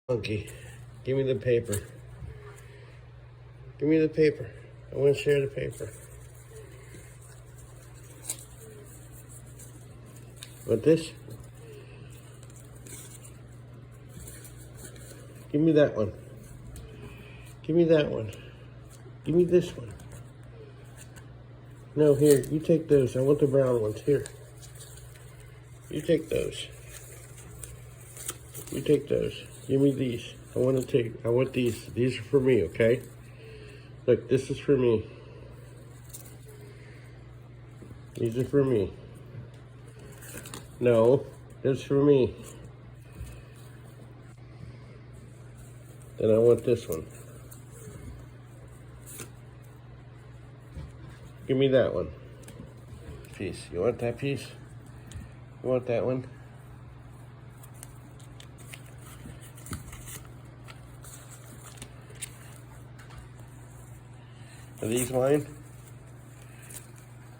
Monkey, give me the paper. Give me the paper. I want to share the paper. Want this? Give me that one. Give me that one. Give me this one. No, here, you take those. I want the brown ones. Here. You take those. You take those. Give me these. I want these. These are for me, okay? Look, this is for me. These are for me. No, this is for me. Then I want this one. Give me that one. Piece. You want that piece? You want that one? Are these mine?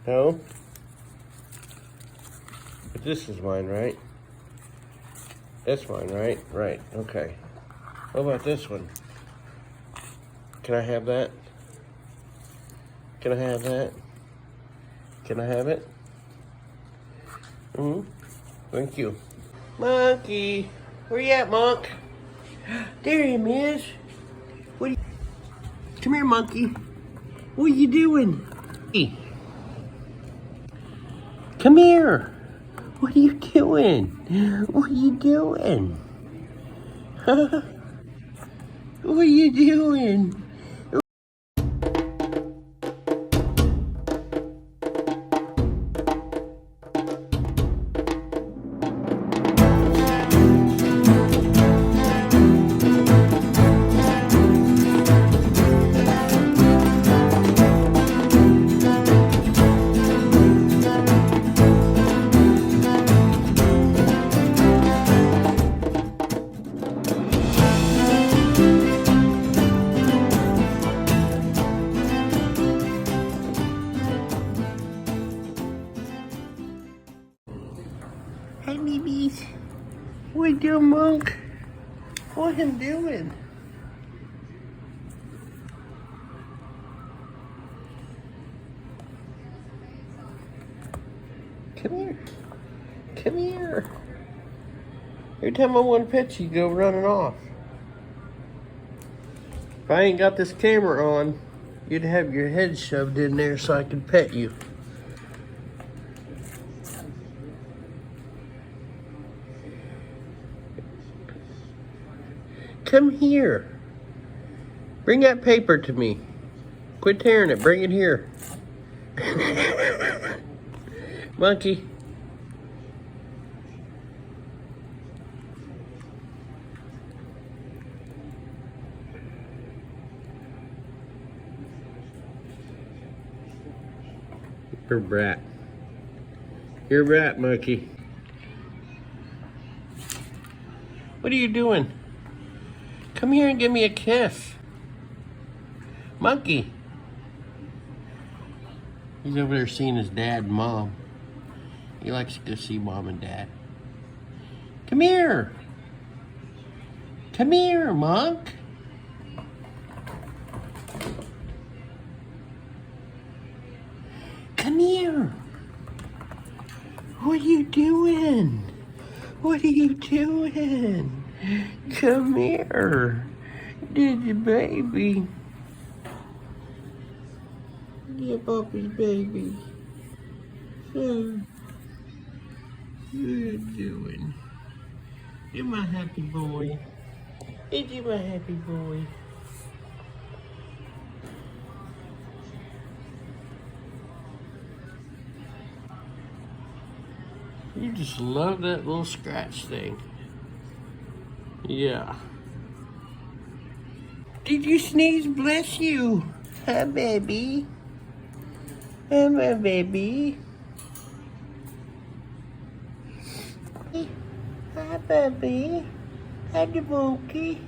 No? But this is mine, right? That's mine, right? Right, okay. What about this one? Can I have that? Can I have that? Can I have it? Thank you. Monkey! Where you at, Monk? There he is. What are you... Come here, monkey. What are you doing? Hey. Come here. What are you doing? What are you doing? Huh? What are you doing? Hey, babies. What you doing, Monk? What him doing? Come here. Come here. Every time I want to pet you, you go running off. If I ain't got this camera on, you'd have your head shoved in there so I could pet you. Come here. Bring that paper to me. Quit tearing it. Bring it here. Monkey. You're a brat. You're a brat, monkey. What are you doing? Come here and give me a kiss. Monkey. He's over there seeing his dad and mom. He likes to go see mom and dad. Come here. Come here, Monk. Come here. What are you doing? What are you doing? Come here. Did you, baby? Yeah, Poppy's baby. So, what are you doing? You're my happy boy. Is you my happy boy? You just love that little scratch thing. Yeah. Did you sneeze? Bless you. Hi, baby. Hi, my baby. Hi, baby. Hi, the monkey.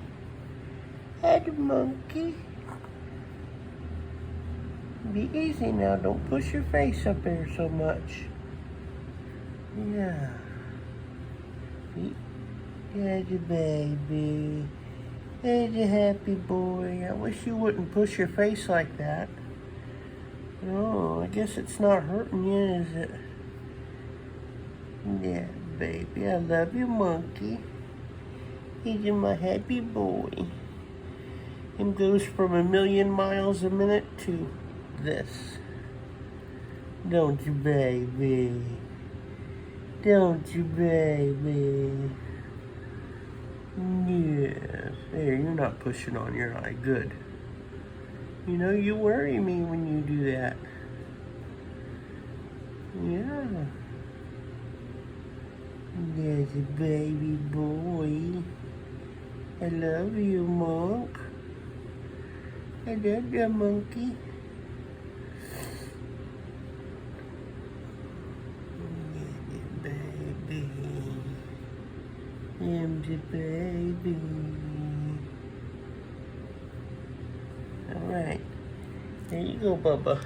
Hi, the monkey. Be easy now. Don't push your face up there so much. Yeah. There's a baby. He's a happy boy. I wish you wouldn't push your face like that. Oh, I guess it's not hurting you, is it? Yeah, baby, I love you, monkey. He's my happy boy. Him goes from 1,000,000 miles a minute to this. Don't you, baby? Don't you, baby? Yes. There, you're not pushing on your eye. Good. You know, you worry me when you do that. Yeah. There's a baby boy. I love you, Monk. I love you, monkey. Baby. I'm the baby. All right. There you go, Bubba.